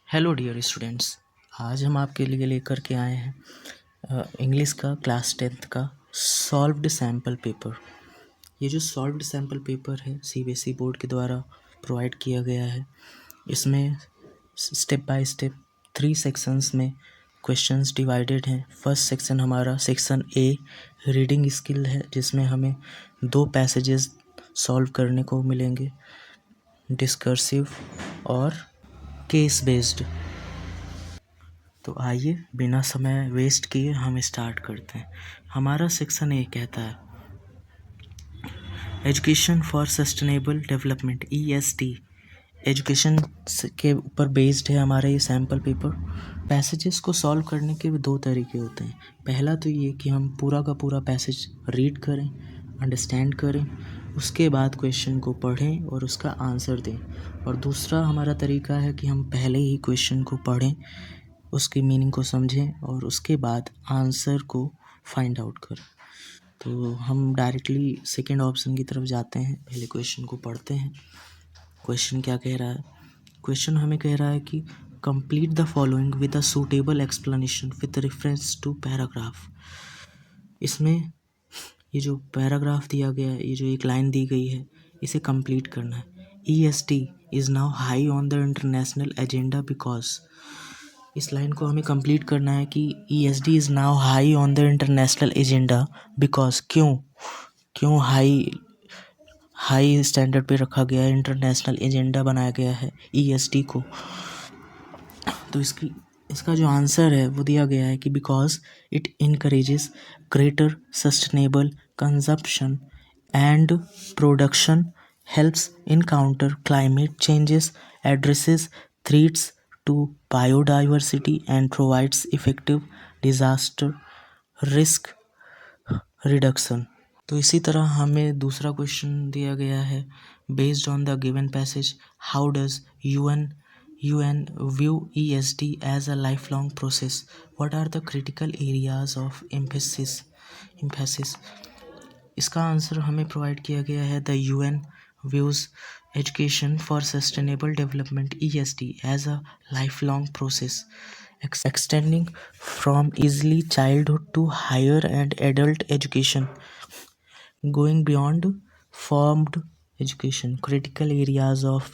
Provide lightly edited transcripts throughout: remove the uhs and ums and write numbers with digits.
Hello dear students. आज हम आपके लिए लेकर के आए हैं इंग्लिश का क्लास 10th का सॉल्व्ड सैम्पल पेपर। ये जो सॉल्व्ड सैम्पल पेपर है सीबीएसई बोर्ड के द्वारा प्रोवाइड किया गया है। इसमें स्टेप बाय स्टेप 3 सेक्शंस में क्वेश्चंस डिवाइडेड हैं। फर्स्ट सेक्शन हमारा सेक्शन ए रीडिंग स्किल है, जिसमें हमें 2 पैसेजेस सॉल्व करने को मिलेंगे, डिस्कर्सिव और केस बेस्ड। तो आइए बिना समय वेस्ट किए हम स्टार्ट करते हैं। हमारा सेक्शन ए कहता है education for sustainable development ESD। Education के ऊपर बेस्ड है हमारा ये सैम्पल पेपर। पैसेजेस को सॉल्व करने के भी 2 तरीके होते हैं। पहला तो ये कि हम पूरा का पूरा पैसेज रीड करें, अंडरस्टैंड करें, उसके बाद क्वेश्चन को पढ़ें और उसका आंसर दें। और दूसरा हमारा तरीका है कि हम पहले ही क्वेश्चन को पढ़ें, उसकी मीनिंग को समझें और उसके बाद आंसर को फाइंड आउट करें। तो हम डायरेक्टली सेकंड ऑप्शन की तरफ जाते हैं। पहले क्वेश्चन को पढ़ते हैं। क्वेश्चन क्या कह रहा है? क्वेश्चन हमें कह रहा है कि complete the following with a suitable explanation with reference to paragraph. इसमें ये जो पैराग्राफ दिया गया है, ये जो एक लाइन दी गई है, इसे कंप्लीट करना है। ESD is now high on the international agenda because. इस लाइन को हमें कंप्लीट करना है कि ESD is now high on the international agenda because. क्यों हाई स्टैंडर्ड पे रखा गया है, इंटरनेशनल एजेंडा बनाया गया है ESD को। तो इसका जो आंसर है वो दिया गया है कि because it encourages greater sustainable consumption and production, helps in counter climate changes, addresses threats to biodiversity and provides effective disaster risk reduction. तो इसी तरह हमें दूसरा क्वेश्चन दिया गया है based on the given passage how does UN view ESD as a lifelong process? What are the critical areas of emphasis? इसका answer हमें प्रोवाइड किया गया है the UN views education for sustainable development ESD as a lifelong process extending from early childhood to higher and adult education, going beyond formed education. Critical areas of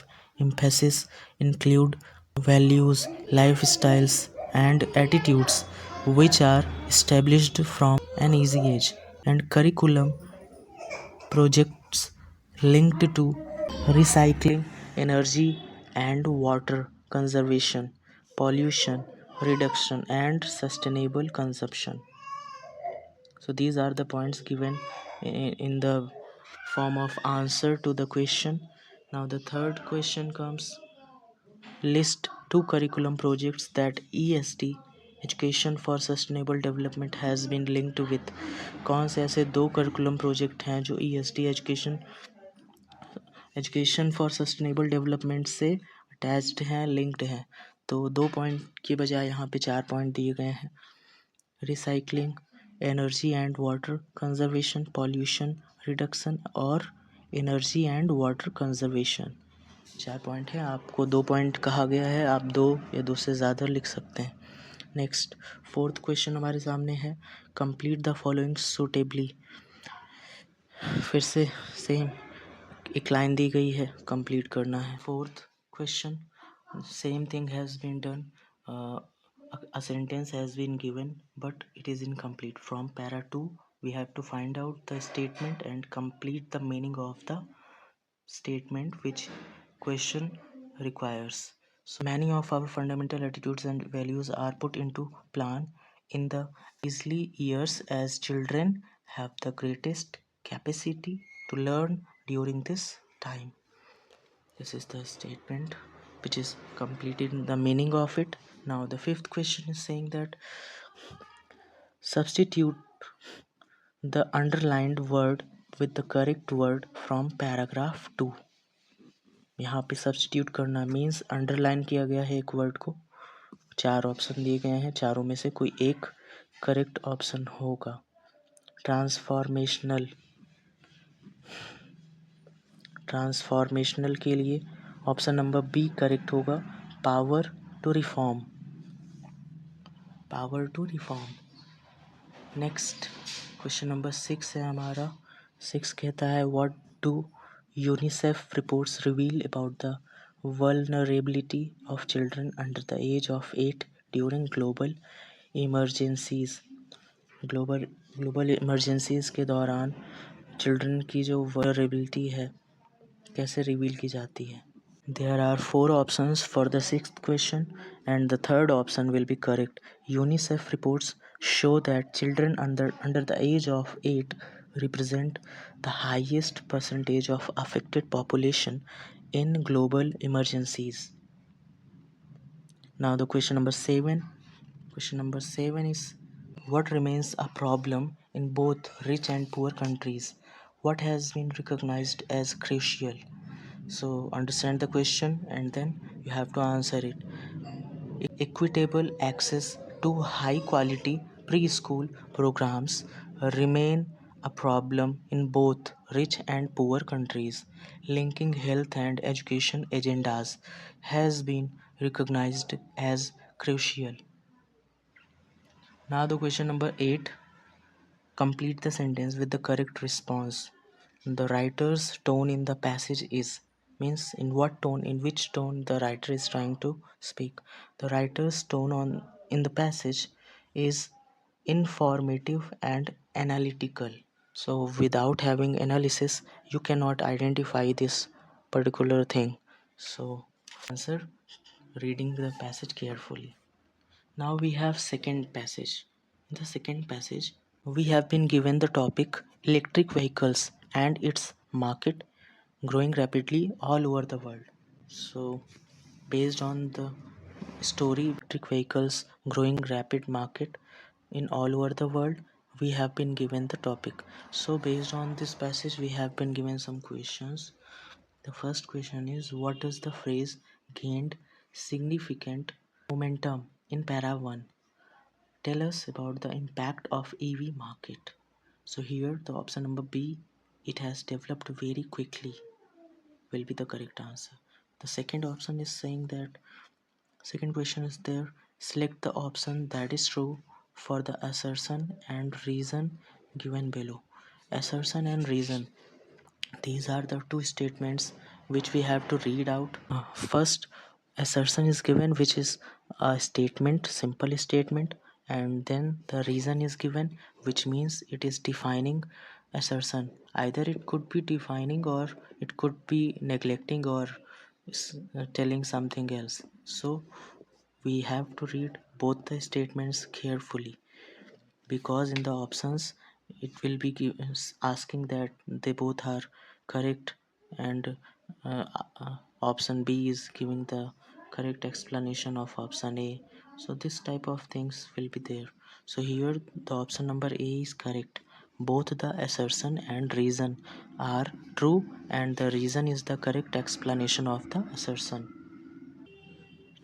emphasis include values, lifestyles, and attitudes which are established from an easy age, and curriculum projects linked to recycling, energy and water conservation, pollution reduction, and sustainable consumption. So these are the points given in the form of answer to the question. Now the third question comes, list 2 curriculum projects that ESD education for sustainable development has been linked with. कौन से ऐसे 2 curriculum project हैं जो ESD education for sustainable डेवलपमेंट से attached हैं, linked हैं? तो 2 पॉइंट की बजाय यहाँ पे 4 पॉइंट दिए गए हैं। Recycling, energy and water conservation, pollution reduction और energy and water conservation. 4 point है, आपको 2 पॉइंट कहा गया है, आप 2 या 2 से ज़्यादा लिख सकते हैं। नेक्स्ट फोर्थ क्वेश्चन हमारे सामने है कंप्लीट द फॉलोइंग सूटेबली। फिर से सेम एक लाइन दी गई है, कंप्लीट करना है। Fourth question same thing has been done, a sentence has been given but it is incomplete. From para 2 we have to find out the statement and complete the meaning of the statement which question requires. So many of our fundamental attitudes and values are put into plan in the early years as children have the greatest capacity to learn during this time. This is the statement which is completed in the meaning of it. Now the fifth question is saying that substitute the underlined word with the correct word from paragraph 2. यहाँ पे substitute करना means underline किया गया है एक word को, 4 option दिए गए हैं, चारों में से कोई एक करेक्ट ऑप्शन होगा। ट्रांसफॉर्मेशनल के लिए ऑप्शन नंबर बी करेक्ट होगा, power to reform. Power to reform. Next question number 6 है हमारा. 6 कहता है what do UNICEF reports reveal about the vulnerability of children under the age of 8 during emergencies global emergencies के दौरान children की जो vulnerability है कैसे रिवील की जाती है. There are 4 options for the 6th question and the third option will be correct. UNICEF reports show that children under the age of 8 represent the highest percentage of affected population in global emergencies. Now the question number 7. Question number 7 is what remains a problem in both rich and poor countries? What has been recognized as crucial? So understand the question and then you have to answer it. Equitable access to high quality preschool programs remain a problem in both rich and poor countries. Linking health and education agendas has been recognized as crucial. Now the question number 8. Complete the sentence with the correct response. The writer's tone in the passage is means in which tone the writer is trying to speak. The writer's tone in the passage is informative and analytical. So without having analysis you cannot identify this particular thing. So answer reading the passage carefully. Now we have second passage. In the second passage, we have been given the topic electric vehicles and its market growing rapidly all over the world. So, based on the story electric vehicles growing rapid market in all over the world, we have been given the topic. So, based on this passage, we have been given some questions. The first question is what does the phrase gained significant momentum in para 1 tell us about the impact of EV market? So here the option number B, it has developed very quickly, will be the correct answer. The second option is saying that second question is there, select the option that is true for the assertion and reason given below. Assertion and reason, these are the two statements which we have to read out. First assertion is given which is a statement, simple statement, and then the reason is given which means it is defining assertion. Either it could be defining or it could be neglecting or telling something else. So we have to read both the statements carefully because in the options it will be asking that they both are correct and uh, option B is giving the correct explanation of option A. So this type of things will be there. So here the option number A is correct. Both the assertion and reason are true and the reason is the correct explanation of the assertion.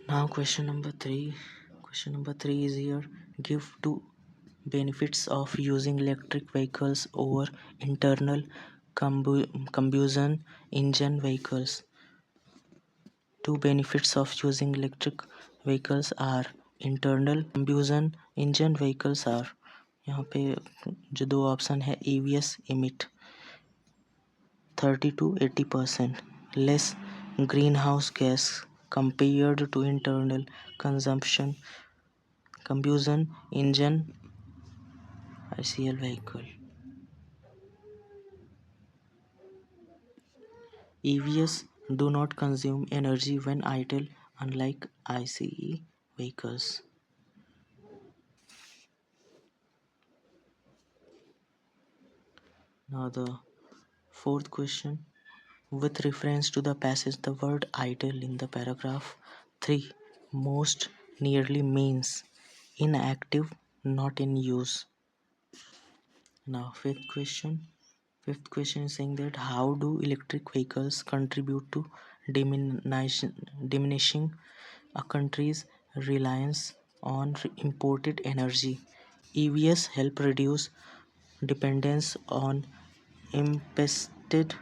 Now question number 3. Question number 3 is here. Give two benefits of using electric vehicles over internal combustion engine vehicles. Two benefits of using electric vehicles are internal combustion engine vehicles are यहाँ पे जो दो option है EVs emit 30 to 80% less greenhouse gas compared to internal combustion engine ICL vehicle. EVs do not consume energy when idle, unlike ICE vehicles. Now the fourth question. With reference to the passage, the word idle in the paragraph 3 most nearly means inactive, not in use. Now fifth question. Fifth question is saying that how do electric vehicles contribute to diminishing a country's reliance on imported energy? EVs help reduce dependence on imported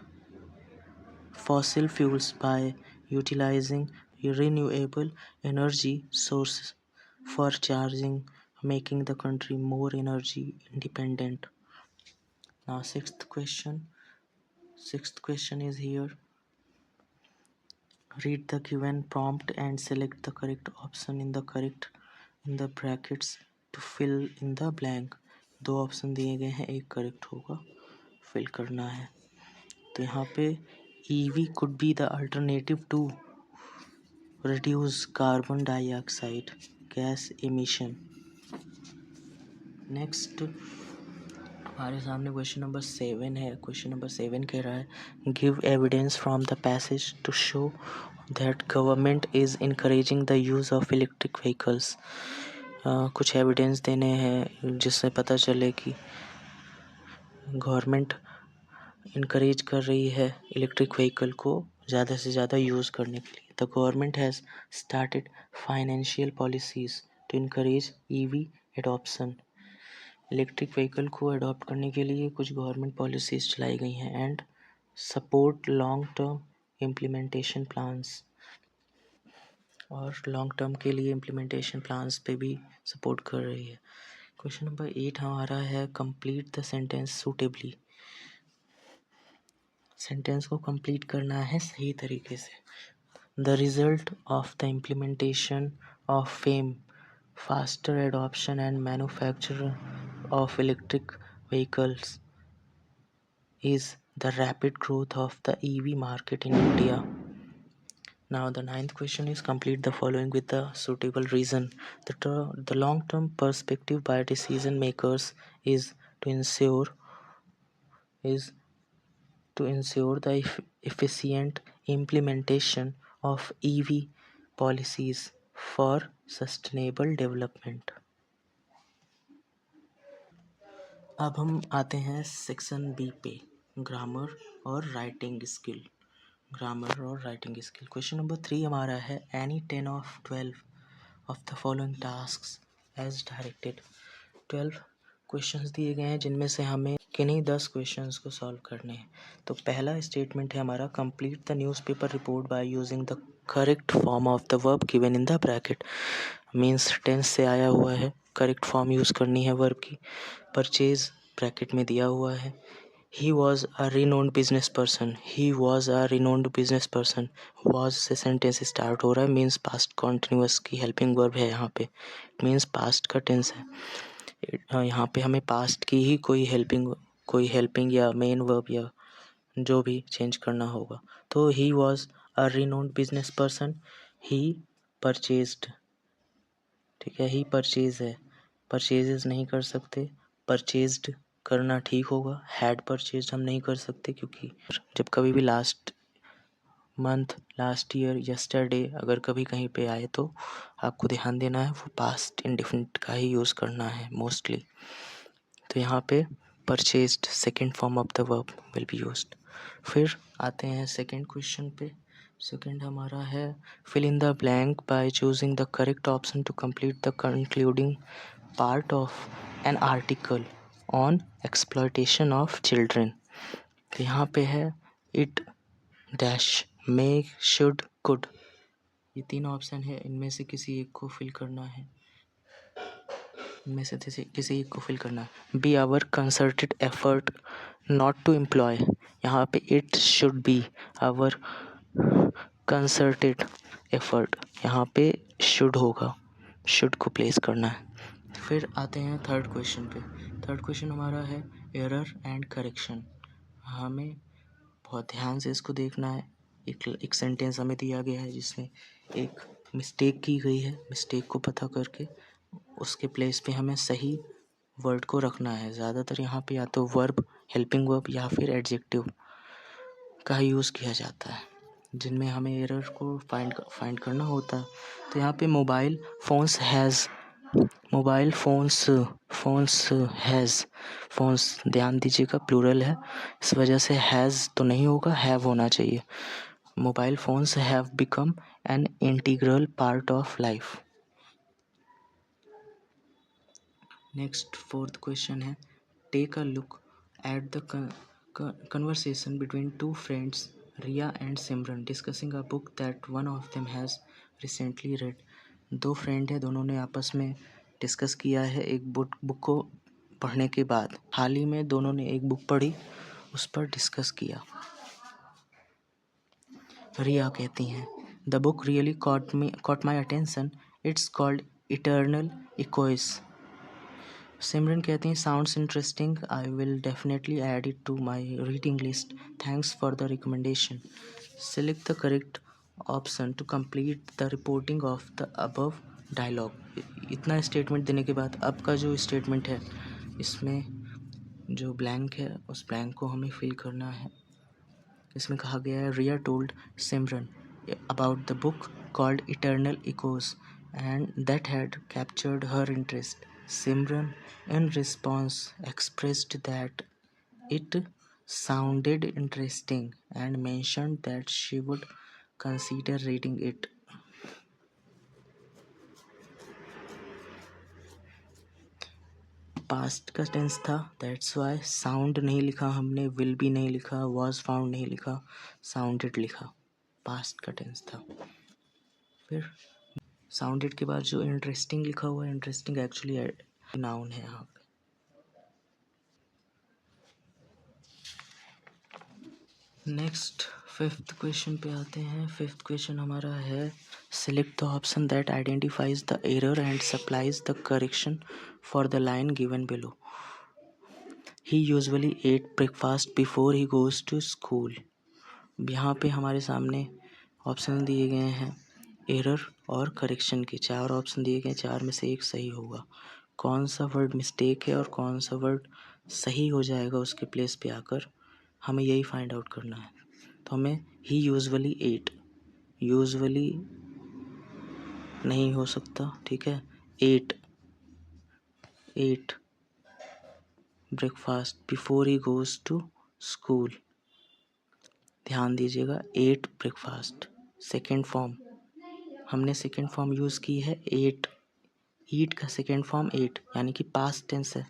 fossil fuels by utilizing renewable energy sources for charging, making the country more energy independent. Now, sixth question. Sixth question is here. Read the given prompt and select the correct option in the brackets to fill in the blank. दो option दिए गए हैं, एक correct होगा, fill करना है. तो यहाँ पे EV could be the alternative to reduce carbon dioxide gas emission. Next हमारे सामने क्वेश्चन नंबर 7 है. क्वेश्चन नंबर 7 कह रहा है give evidence from the passage to show that government is encouraging the use of electric vehicles. कुछ evidence देने हैं जिससे पता चले कि गवर्नमेंट इनकरेज कर रही है इलेक्ट्रिक व्हीकल को ज़्यादा से ज़्यादा यूज़ करने के लिए. The government has started financial policies to encourage EV adoption. Electric vehicle को अडॉप्ट करने के लिए कुछ गवर्नमेंट पॉलिसीज़ चलाई गई हैं. And support long term implementation plans, और लॉन्ग टर्म के लिए इम्प्लीमेंटेशन प्लान्स पे भी सपोर्ट कर रही है. क्वेश्चन नंबर 8 हमारा है complete the sentence suitably. Sentence को कंप्लीट करना है सही तरीके से. The result of the implementation of fame faster adoption and manufacture of electric vehicles is the rapid growth of the EV market in India. Now the ninth question is complete the following with the suitable reason. The long-term perspective by decision makers is to ensure the efficient implementation of EV policies for sustainable development. अब हम आते हैं section B पे, grammar और writing skill. Question number 3 हमारा है any 10 of 12 of the following tasks as directed. 12 questions दिए गए हैं जिनमें से हमें किन्हीं 10 क्वेश्चंस को सॉल्व करने हैं. तो पहला स्टेटमेंट है हमारा complete the newspaper report by using the correct form of the verb given in the bracket. Means tense से आया हुआ है, करेक्ट फॉर्म यूज़ करनी है वर्ब की. परचेज ब्रैकेट में दिया हुआ है. He was a renowned business person. Was से सेंटेंस स्टार्ट हो रहा है, मीन्स पास्ट कॉन्टिन्यूअस की हेल्पिंग वर्ब है यहाँ पे, मीन्स पास्ट का टेंस है. यहाँ पे हमें पास्ट की ही कोई हेल्पिंग या मेन वर्ब या जो भी चेंज करना होगा. तो he was a renowned business person. He purchased, ठीक है, ही परचेज है, परचेजेस नहीं कर सकते, परचेज्ड करना ठीक होगा. हैड परचेज्ड हम नहीं कर सकते क्योंकि जब कभी भी last month, last year, yesterday अगर कभी कहीं पे आए तो आपको ध्यान देना है वो पास्ट इंडेफिनिट का ही यूज़ करना है मोस्टली. तो यहाँ पे purchased second form of the verb will be used. फिर आते हैं सेकेंड क्वेश्चन पे. सेकेंड हमारा है fill in the blank by choosing the correct option to complete the concluding part of an article on exploitation of children. तो यहाँ पे है it dash may should could, ये 3 ऑप्शन है, इनमें से किसी एक को फिल करना है. Be our concerted effort not to employ. यहाँ पे it should be our concerted effort, यहाँ पे शुड होगा, शुड को प्लेस करना है. फिर आते हैं थर्ड क्वेश्चन पे. थर्ड क्वेश्चन हमारा है एरर एंड करेक्शन. हमें बहुत ध्यान से इसको देखना है. एक सेंटेंस हमें दिया गया है जिसमें एक मिस्टेक की गई है. मिस्टेक को पता करके उसके प्लेस पे हमें सही वर्ड को रखना है. ज़्यादातर यहाँ पे या तो वर्ब, हेल्पिंग वर्ब या फिर एडजेक्टिव का यूज़ किया जाता है जिनमें हमें एरर को फाइंड करना होता है. तो यहाँ पे मोबाइल फोन्स हैज़, ध्यान दीजिएगा प्लूरल है, इस वजह से हैज़ तो नहीं होगा, हैव होना चाहिए. Mobile phones have become an integral part of life. Next fourth question है take a look at the conversation between two friends, Riya and Simran, discussing a book that one of them has recently red. दो friend है, दोनों ने आपस में discuss किया है एक बुक को पढ़ने के बाद। हाल ही में दोनों ने एक बुक पढ़ी, उस पर डिस्कस किया। रिया कहती हैं the book really caught my attention. It's called Eternal Echoes. Simran कहती हैं sounds interesting, I will definitely add it to my reading list, thanks for the recommendation, select the correct option to complete the reporting of the above dialogue. इतना statement देने के बाद अब का जो statement है, इसमें जो ब्लैंक है उस ब्लैंक को हमें फिल करना है। इसमें कहा गया है Riya told Simran about the book called eternal echoes and that had captured her interest. Simran, in response, expressed that it sounded interesting and mentioned that she would consider reading it. Past का tense था, that's why sound नहीं लिखा हमने, will भी नहीं लिखा, was found नहीं लिखा, साउंडेड लिखा, पास्ट का टेंस था। फिर साउंडेड के बाद जो इंटरेस्टिंग लिखा हुआ है, इंटरेस्टिंग एक्चुअली नाउन है यहाँ पे। नेक्स्ट फिफ्थ क्वेश्चन पे आते हैं। फिफ्थ क्वेश्चन हमारा है select the option that identifies the error and supplies the correction for the line given below. He usually ate breakfast before he goes to school. यहाँ पे हमारे सामने ऑप्शन दिए गए हैं एरर और करेक्शन के, चार ऑप्शन दिए गए, चार में से एक सही होगा। कौन सा वर्ड मिस्टेक है और कौन सा वर्ड सही हो जाएगा उसके प्लेस पे आकर, हमें यही फाइंड आउट करना है। तो हमें ही यूजुअली एट, यूजुअली नहीं हो सकता, ठीक है, ate breakfast before he goes to school. ध्यान दीजिएगा, एट ब्रेकफास्ट सेकेंड फॉर्म, हमने सेकेंड फॉर्म यूज़ की है एट, ईट का सेकेंड फॉर्म एट यानी कि पास्ट टेंस है।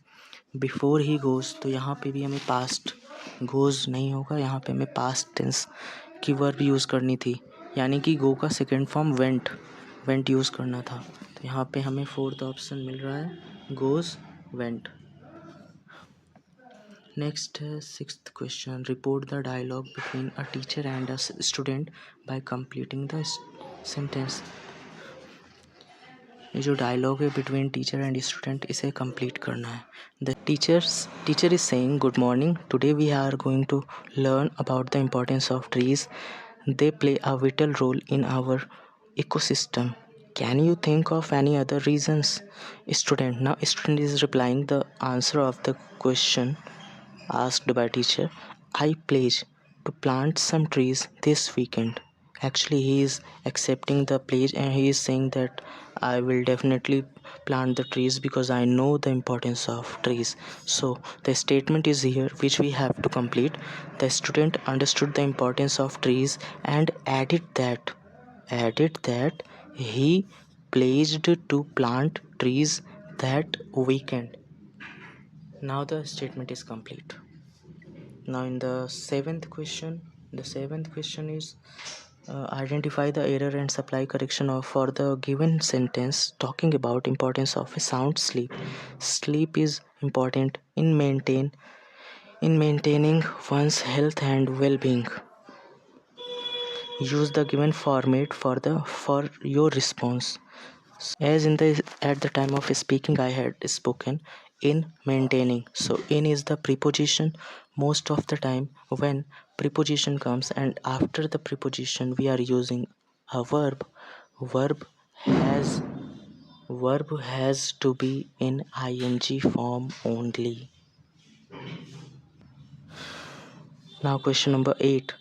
बिफोर ही गोज़, तो यहाँ पे भी हमें पास्ट, गोज़ नहीं होगा, यहाँ पे हमें पास्ट टेंस की वर्ब यूज़ करनी थी, यानी कि गो का सेकेंड फॉर्म वेंट यूज़ करना था। तो यहाँ पे हमें फोर्थ ऑप्शन मिल रहा है गोज़ वेंट। नेक्स्ट है sixth question, report the dialogue between a teacher and a student by completing the sentence. ये जो डायलॉग है बिटवीन टीचर एंड स्टूडेंट, इसे कंप्लीट करना है। The teacher is saying good morning, today we are going to learn about the importance of trees, they play a vital role in our ecosystem. Can you think of any other reasons? Student. Now student is replying the answer of the question asked by teacher. I pledge to plant some trees this weekend. Actually, he is accepting the pledge and he is saying that I will definitely plant the trees because I know the importance of trees. So the statement is here which we have to complete. The student understood the importance of trees and added that he pledged to plant trees that weekend. Now the statement is complete. Now in the seventh question is identify the error and supply correction of for the given sentence talking about importance of a sound sleep. Sleep is important in maintaining one's health and well-being. Use the given format for your response. As at the time of speaking I had spoken in maintaining, so in is the preposition. Most of the time when preposition comes and after the preposition we are using a verb has to be in ing form only. Now question number 8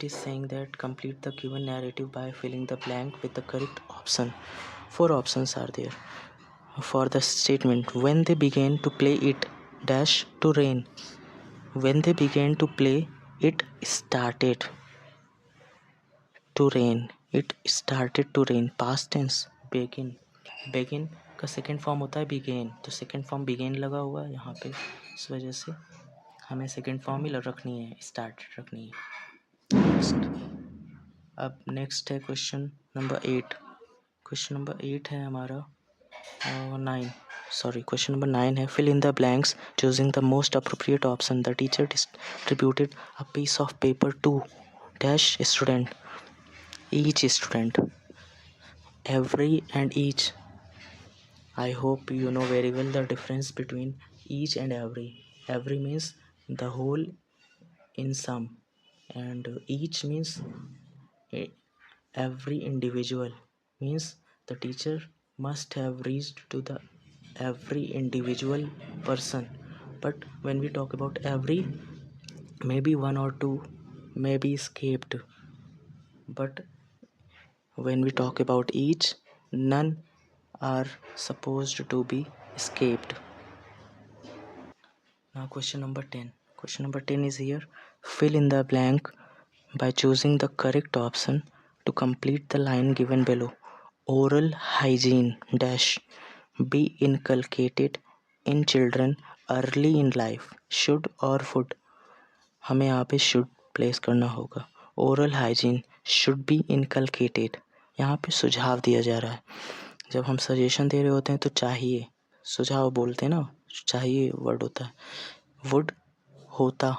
is saying that complete the given narrative by filling the blank with the correct option. 4 options are there for the statement. When they began to play it dash to rain. When they began to play it started to rain. Past tense begin का second form होता है begin, तो second form begin लगा हुआ है यहाँ पे, इस वजह से हमें सेकेंड फॉर्म ही रखनी है, स्टार्ट रखनी है। नेक्स्ट अब नेक्स्ट है क्वेश्चन नंबर 8। क्वेश्चन नंबर 8 है हमारा 9, सॉरी क्वेश्चन नंबर 9 है fill in the blanks choosing the most appropriate option. The teacher distributed a piece of paper to dash student, each student, every and each. I hope you know very well the difference between each and every. Every means the whole in sum, and each means e- every individual, means the teacher must have reached to the every individual person. But when we talk about every, maybe one or two may be escaped, but when we talk about each, none are supposed to be escaped. Now question number 10. Question number 10 is here. Fill in the blank by choosing the correct option to complete the line given below. Oral hygiene dash be inculcated in children early in life. Should or would? हमें यहाँ पे should place करना होगा। Oral hygiene should be inculcated, यहाँ पे सुझाव दिया जा रहा है। जब हम सजेशन दे रहे होते हैं तो चाहिए, सुझाव बोलते हैं ना, चाहिए वर्ड होता है। वुड होता,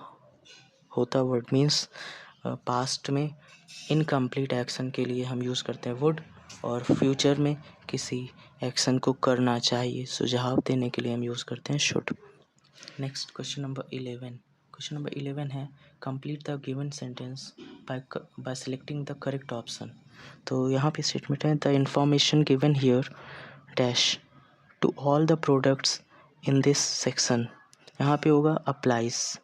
होता वर्ड मीन्स पास्ट में इनकम्प्लीट एक्शन के लिए हम यूज़ करते हैं वुड, और फ्यूचर में किसी एक्शन को करना चाहिए, सुझाव देने के लिए हम यूज़ करते हैं should. Next question number 11। Question number 11 है complete the given sentence by selecting the correct option. तो यहाँ पे स्टेटमेंट है the information given here dash to all the products in this section. यहाँ पे होगा applies.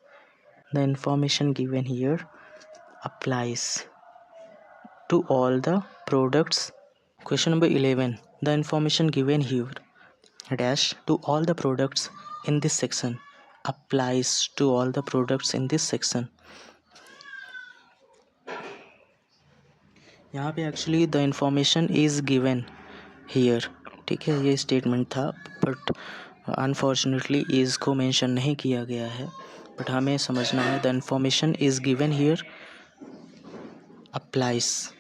The information given here applies to all the products. Question number 11 the information given here dash to all the products in this section applies to all the products in this section। यहाँ पे actually the information is given here, ठीक है, ये statement था, but unfortunately is को mention नहीं किया गया है, बट हमें समझना है the information is given here applies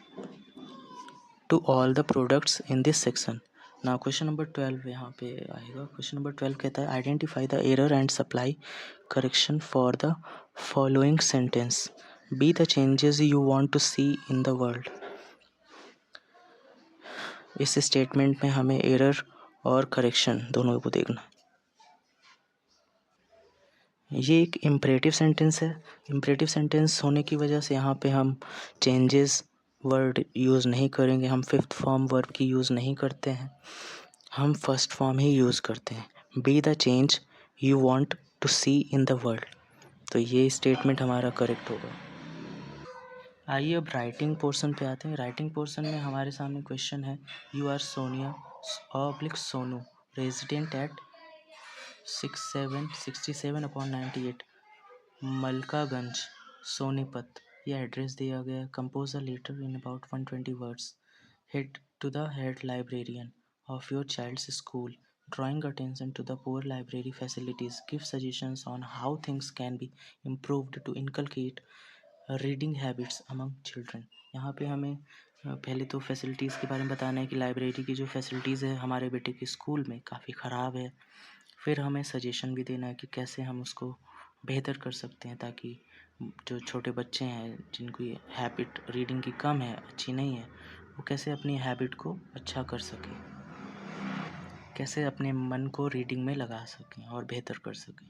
to all the products in this section. Now question number 12 यहाँ पे आएगा। क्वेश्चन नंबर 12 कहता है identify the error and supply correction for the following sentence, be the changes you want to see in the world. इस statement में हमें error और करेक्शन दोनों को देखना है। ये एक इम्परेटिव सेंटेंस है। इम्परेटिव सेंटेंस होने की वजह से यहाँ पे हम चेंजेस वर्ड यूज़ नहीं करेंगे, हम फिफ्थ फॉर्म वर्ब की यूज़ नहीं करते हैं, हम फर्स्ट फॉर्म ही यूज़ करते हैं। Be the change you want to see in the world, तो ये स्टेटमेंट हमारा करेक्ट होगा। आइए अब राइटिंग पोर्शन पे आते हैं। राइटिंग पोर्शन में हमारे सामने क्वेश्चन है you are Sonia oblique Sonu resident at 67/98 Malkaganj Sonipat, यह एड्रेस दिया गया है। Compose a letter in about 120 words, head to the head librarian of your child's school, drawing attention to the poor library facilities, give suggestions on how things can be improved to inculcate reading habits among children. यहाँ पे हमें पहले तो facilities के बारे में बताना है कि लाइब्रेरी की जो फैसिलिटीज़ है हमारे बेटे के स्कूल में काफ़ी ख़राब है। फिर हमें सजेशन भी देना है कि कैसे हम उसको बेहतर कर सकते हैं, ताकि जो छोटे बच्चे हैं जिनको ये हैबिट रीडिंग की कम है, अच्छी नहीं है, वो कैसे अपनी हैबिट को अच्छा कर सकें, कैसे अपने मन को रीडिंग में लगा सकें और बेहतर कर सकें।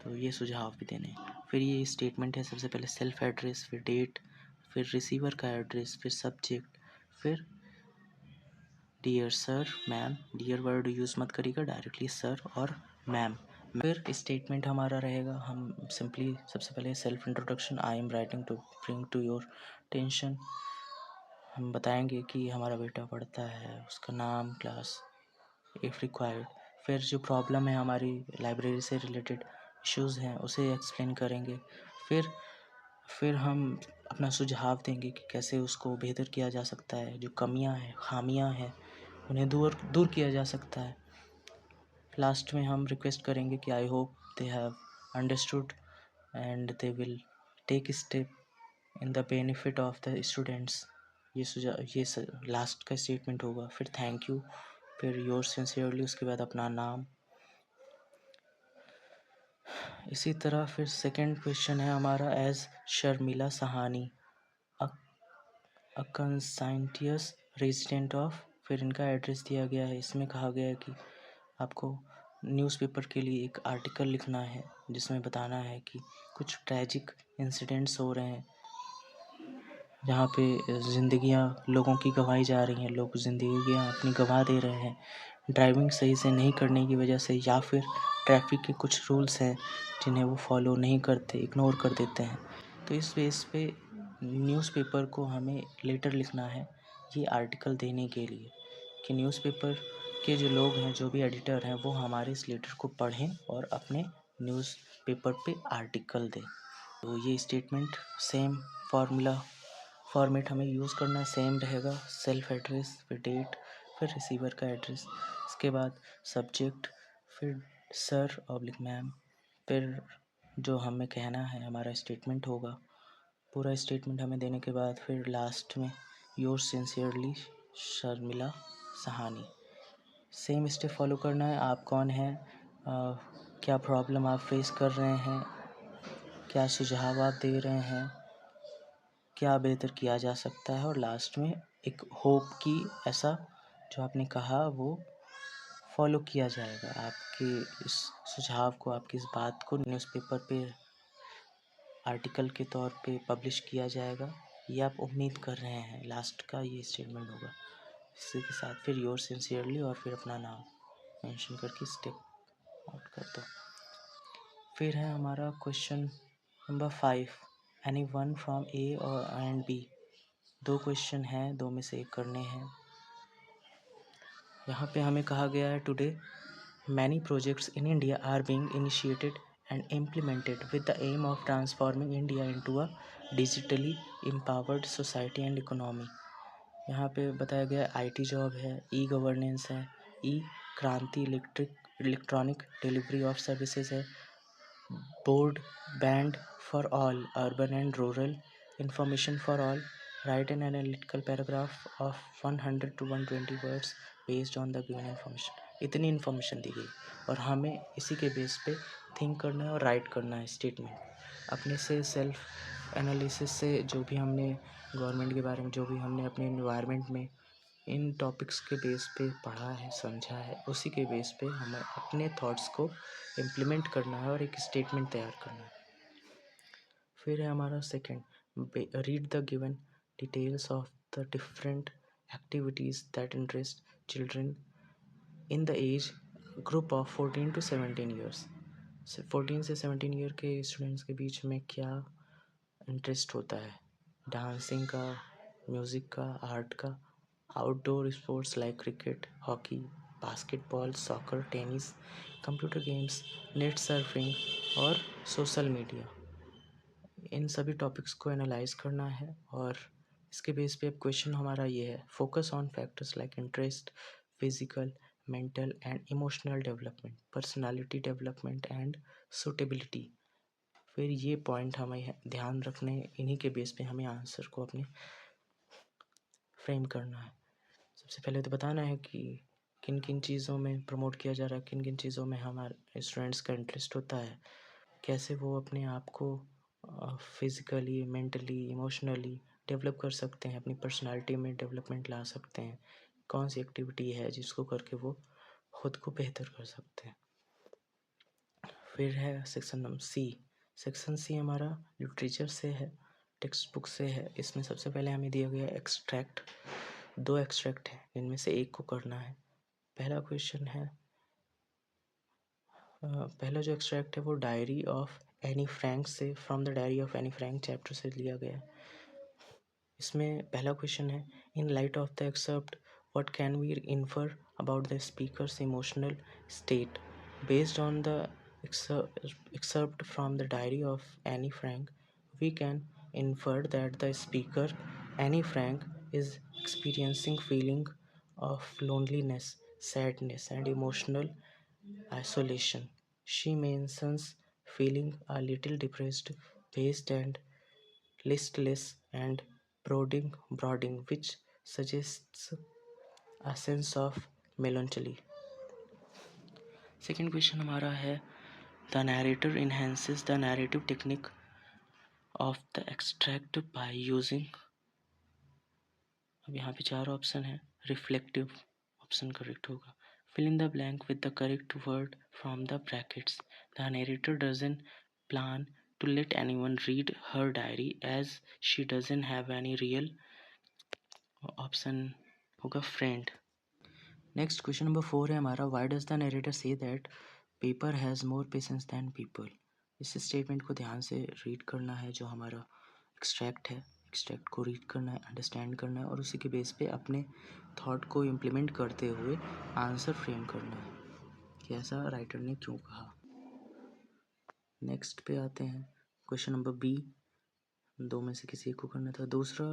तो ये सुझाव भी देने हैं। फिर ये स्टेटमेंट है, सबसे पहले सेल्फ एड्रेस, फिर डेट, फिर रिसीवर का एड्रेस, फिर सब्जेक्ट, फिर dear sir ma'am, dear word use मत करिएगा, डायरेक्टली सर और मैम। फिर स्टेटमेंट हमारा रहेगा, हम सिंपली सबसे पहले self introduction, I am writing to bring to your tension, हम बताएंगे कि हमारा बेटा पढ़ता है, उसका नाम, क्लास इफ़ रिक्वायर्ड। फिर जो प्रॉब्लम है हमारी लाइब्रेरी से रिलेटेड इश्यूज़ हैं उसे एक्सप्लेन करेंगे। फिर हम अपना सुझाव देंगे कि कैसे उसको बेहतर किया जा सकता है, जो कमियां हैं, खामियां हैं, उन्हें दूर दूर किया जा सकता है। लास्ट में हम रिक्वेस्ट करेंगे कि I hope they have understood and they will take step in the benefit of the students. ये लास्ट का स्टेटमेंट होगा। फिर थैंक यू, फिर योर सिंसियरली, उसके बाद अपना नाम। इसी तरह फिर सेकंड क्वेश्चन है हमारा, as Sharmila Sahani a conscientious resident of, फिर इनका एड्रेस दिया गया है। इसमें कहा गया है कि आपको न्यूज़पेपर के लिए एक आर्टिकल लिखना है जिसमें बताना है कि कुछ ट्रैजिक इंसिडेंट्स हो रहे हैं जहाँ पे ज़िंदगियाँ लोगों की गंवाई जा रही हैं, लोग ज़िंदगियाँ अपनी गंवा दे रहे हैं ड्राइविंग सही से नहीं करने की वजह से, या फिर ट्रैफिक के कुछ रूल्स हैं जिन्हें वो फॉलो नहीं करते, इग्नोर कर देते हैं। तो इस बेस पे न्यूज़पेपर को हमें लेटर लिखना है ये आर्टिकल देने के लिए, कि न्यूज़पेपर के जो लोग हैं, जो भी एडिटर हैं, वो हमारे इस लेटर को पढ़ें और अपने न्यूज़पेपर पे आर्टिकल दें। तो ये स्टेटमेंट सेम फॉर्मेट हमें यूज़ करना सेम रहेगा। सेल्फ एड्रेस, फिर डेट, फिर रिसीवर का एड्रेस, इसके बाद सब्जेक्ट, फिर सर ऑब्लिक मैम, फिर जो हमें कहना है हमारा स्टेटमेंट होगा। पूरा स्टेटमेंट हमें देने के बाद फिर लास्ट में your sincerely Sharmila Sahani. Same step follow करना है। आप कौन हैं, क्या प्रॉब्लम आप फेस कर रहे हैं, क्या सुझाव आप दे रहे हैं, क्या बेहतर किया जा सकता है, और लास्ट में एक होप कि ऐसा जो आपने कहा वो फॉलो किया जाएगा। आपके इस सुझाव को, आपकी इस बात को न्यूज़पेपर पे आर्टिकल के तौर पे पब्लिश किया जाएगा, ये आप उम्मीद कर रहे हैं। लास्ट का ये स्टेटमेंट होगा। इसी के साथ फिर योर सिंसियरली और फिर अपना नाम मेंशन करके स्टेप आउट कर दो। फिर है हमारा question number 5, any one from A और एंड बी। दो क्वेश्चन हैं, दो में से एक करने हैं। यहाँ पे हमें कहा गया है, today many projects in India are being initiated and implemented with the aim of transforming India into a digitally empowered society and economy। यहाँ पे बताया गया IT जॉब है, ई गवर्नेंस है, ई क्रांति इलेक्ट्रॉनिक डिलीवरी ऑफ सर्विसेज है, board band for all urban and rural, information for all, right an analytical paragraph of 100 to 120 words based on the given information. इतनी information दी गई और हमें इसी के बेस पे थिंक करना है और राइट करना है स्टेटमेंट। अपने से सेल्फ एनालिसिस से जो भी हमने गवर्नमेंट के बारे में, जो भी हमने अपने इन्वायरमेंट में इन टॉपिक्स के बेस पे पढ़ा है, समझा है, उसी के बेस पे हमें अपने थॉट्स को इम्प्लीमेंट करना है और एक स्टेटमेंट तैयार करना है। फिर है हमारा second, read the given details of the different activities that interest children in the age group of 14 to 17 years. 14 से 17 ईयर के स्टूडेंट्स के बीच में क्या इंटरेस्ट होता है, डांसिंग का, म्यूज़िक का, आर्ट का, outdoor sports like cricket, hockey, basketball, soccer, tennis, computer games, net surfing और सोशल मीडिया। इन सभी टॉपिक्स को एनालाइज करना है और इसके बेस पे अब क्वेश्चन हमारा ये है, focus on factors like interest, physical, mental and emotional development, personality development and suitability. फिर ये पॉइंट हमें ध्यान रखने, इन्हीं के बेस पे हमें आंसर को अपने फ्रेम करना है। सबसे पहले तो बताना है कि किन किन चीज़ों में प्रमोट किया जा रहा है, किन किन चीज़ों में हमारे स्टूडेंट्स का इंटरेस्ट होता है, कैसे वो अपने आप को फिज़िकली, मेंटली, इमोशनली डेवलप कर सकते हैं, अपनी पर्सनालिटी में डेवलपमेंट ला सकते हैं, कौन सी एक्टिविटी है जिसको करके वो खुद को बेहतर कर सकते हैं। फिर है section number C. Section C हमारा लिटरेचर से है, टेक्स्ट बुक से है। इसमें सबसे पहले हमें दिया गया एक्सट्रैक्ट, दो एक्सट्रैक्ट है, इनमें से एक को करना है। पहला क्वेश्चन है, पहला जो एक्सट्रैक्ट है वो डायरी ऑफ एनी फ्रैंक से, from the diary of Anne Frank chapter से लिया गया। इसमें पहला क्वेश्चन है, in light of the excerpt what can we infer about the speaker's emotional state based on the excerpt from the diary of Annie Frank, we can infer that the speaker Annie Frank is experiencing feeling of loneliness, sadness and emotional isolation. She mentions feeling a little depressed, paced and listless and brooding, which suggests a sense of melancholy. Second question हमारा है the narrator enhances the narrative technique of the extract by using. अब यहाँ पे 4 option है। Reflective option correct होगा। Fill in the blank with the correct word from the brackets. The narrator doesn't plan to let anyone read her diary as she doesn't have any real option होगा friend. Next question number 4 है हमारा why does the narrator say that paper has more patience than people. इस statement को ध्यान से read करना है। जो हमारा एक्सट्रैक्ट है, एक्सट्रैक्ट को रीड करना है, अंडरस्टैंड करना है और उसी के बेस पे अपने थॉट को इम्प्लीमेंट करते हुए आंसर फ्रेम करना है कि ऐसा राइटर ने क्यों कहा। नेक्स्ट पे आते हैं क्वेश्चन नंबर बी। 2 में से किसी एक को करना था। दूसरा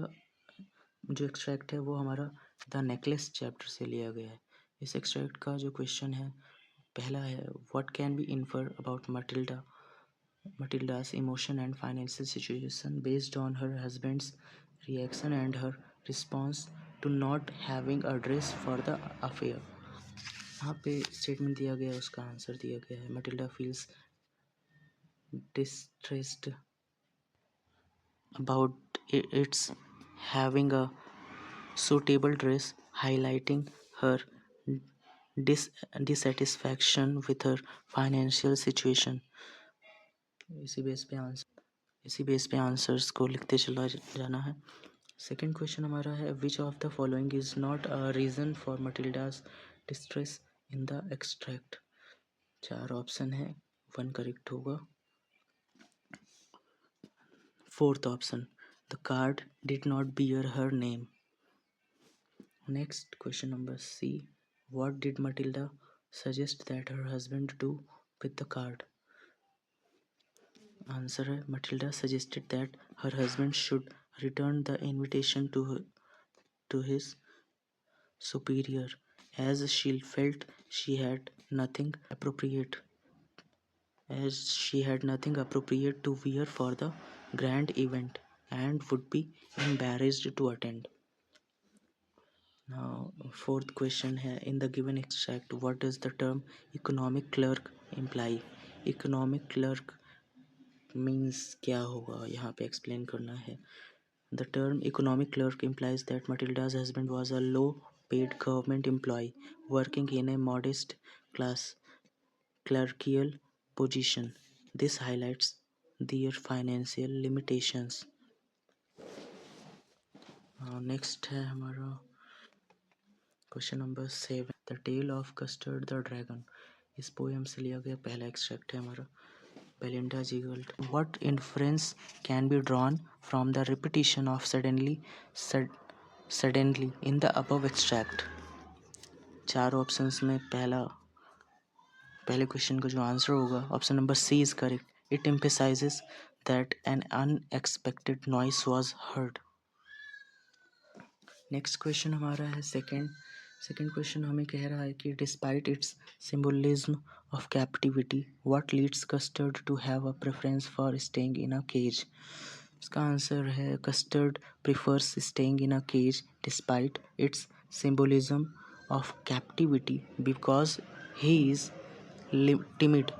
जो एक्सट्रैक्ट है वो हमारा द नेकलेस चैप्टर से लिया गया है। इस एक्सट्रैक्ट का जो क्वेश्चन है पहला है what can be infer about Matilda's emotion and financial situation based on her husband's reaction and her response to not having a dress for the affair. यहाँ पे स्टेटमेंट दिया गया है, उसका आंसर दिया गया है Matilda feels distressed about its having a suitable dress, highlighting her dissatisfaction with her financial situation। इसी बेस पे आंसर्स को लिखते चला जाना है। सेकंड क्वेश्चन हमारा है which of the following is not a reason for Matilda's distress in the extract. 4 option है, 1 करेक्ट होगा। Fourth option the card did not bear her name. Next question number C what did Matilda suggest that her husband do with the card. Answer है Matilda suggested that her husband should return the invitation to his superior as she felt she had nothing appropriate to wear for the grand event and would be embarrassed to attend। Now fourth question है in the given extract what does the term economic clerk imply। economic clerk means क्या होगा यहाँ पे explain करना है। The term economic clerk implies that Matilda's husband was a low paid government employee working in a modest class clerical position। This highlights their financial limitations। Next है हमारा question number 7 the tale of custard the dragon. इस poem से लिया गया पहला extract है हमारा Belinda giggled. What inference can be drawn from the repetition of suddenly in the above extract. 4 options में पहले क्वेश्चन का जो आंसर होगा option number C is correct. It emphasises that an unexpected noise was heard. Next question हमारा है second question हमें कह रहा है कि despite its symbolism of captivity what leads Custard to have a preference for staying in a cage. इसका answer है Custard prefers staying in a cage despite its symbolism of captivity because he is timid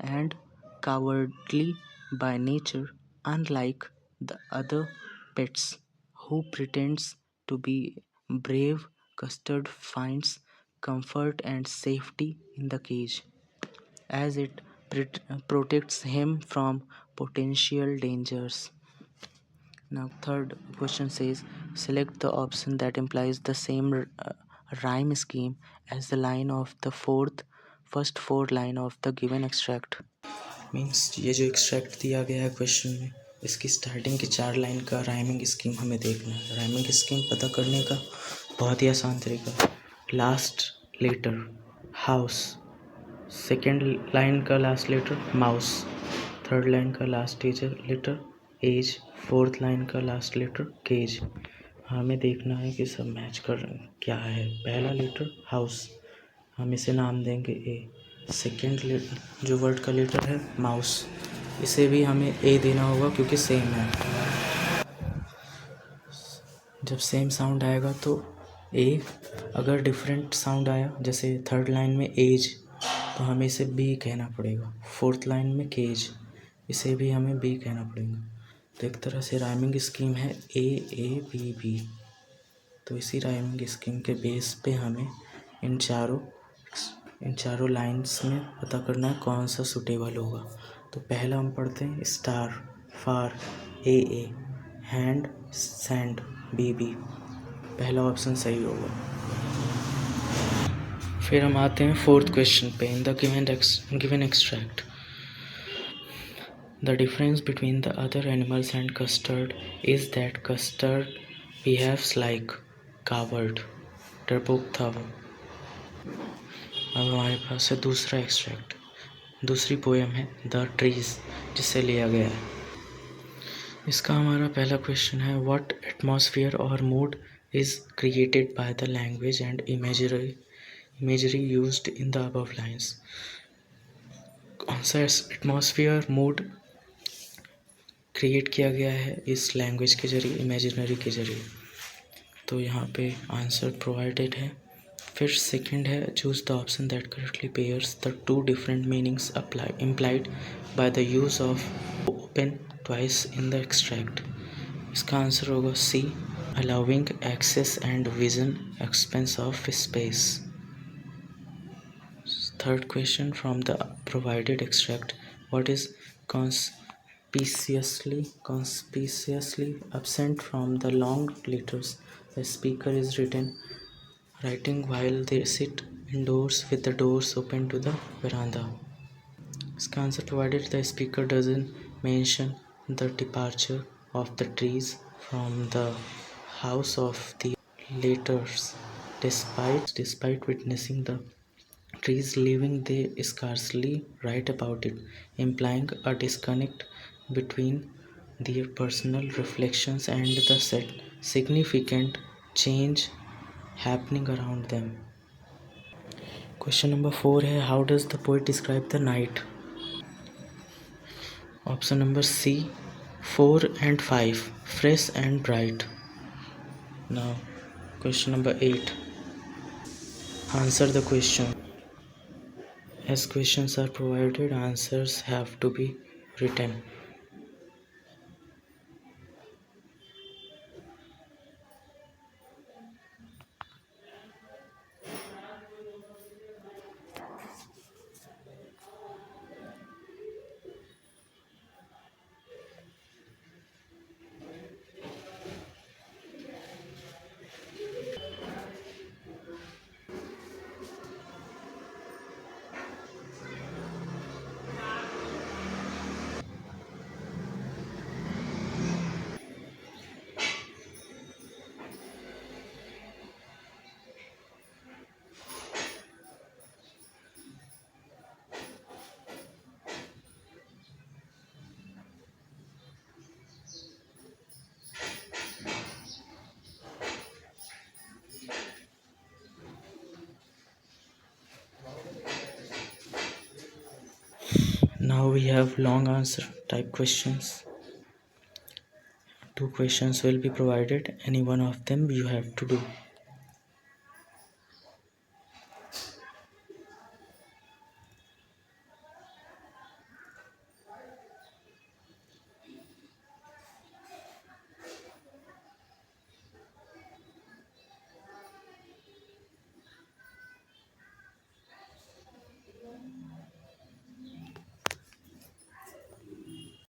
and cowardly by nature, unlike the other pets who pretends to be brave. Custard finds comfort and safety in the cage as it protects him from potential dangers। Now third question says select the option that implies the same rhyme scheme as the line of the first 4 line of the given extract। Means ये जो extract दिया गया है question में इसकी starting की 4 line का rhyming scheme हमें देखना है। राइमिंग स्कीम पता करने का बहुत ही आसान तरीका last letter house, second line का last letter mouse, third line का last letter age, fourth line का लास्ट लेटर केज। हमें देखना है कि सब मैच कर रहे हैं क्या है। पहला लेटर हाउस हम इसे नाम देंगे ए। सेकेंड लेटर जो वर्ड का लेटर है माउस इसे भी हमें ए देना होगा क्योंकि सेम है। जब सेम साउंड आएगा तो ए, अगर डिफरेंट साउंड आया जैसे थर्ड लाइन में एज तो हमें इसे बी कहना पड़ेगा, फोर्थ लाइन में केज इसे भी हमें बी कहना पड़ेगा। तो एक तरह से राइमिंग स्कीम है ए बी बी। तो इसी राइमिंग स्कीम के बेस पे हमें इन चारों लाइंस में पता करना है कौन सा सूटेबल होगा। तो पहला हम पढ़ते हैं स्टार, फार ए, हैंड सैंड बी बी। पहला ऑप्शन सही होगा। फिर हम आते हैं फोर्थ क्वेश्चन पे। In the given extract the difference between the other animals and custard is that custard behaves like coward डरपोक था वो। अब हमारे पास है दूसरा एक्सट्रैक्ट, दूसरी पोएम है द ट्रीज जिससे लिया गया है। इसका हमारा पहला क्वेश्चन है व्हाट एटमॉस्फेयर और mood is created by the language and imagery used in the above lines। कौन सा एटमॉस्फेयर मूड क्रिएट किया गया है इस लैंग्वेज के जरिए, इमेजिनरी के जरिए। तो यहाँ पे आंसर प्रोवाइडेड है। फिर सेकंड है choose the option that correctly pairs the two different meanings implied by the use of open twice in the extract। इसका आंसर होगा सी, allowing access and vision expense of space। Third question from the provided extract, what is conspicuously absent from the long letters the speaker is writing while they sit indoors with the doors open to the veranda। इसका answer provided the speaker doesn't mention the departure of the trees from the house of the letters despite witnessing the trees leaving, they scarcely write about it, implying a disconnect between their personal reflections and the significant change happening around them। Question number 4 है how does the poet describe the night। Option number C 4 and 5 fresh and bright। Now question number 8, answer the question। As questions are provided, answers have to be written। Now we have long answer type questions. 2 questions will be provided, any one of them you have to do।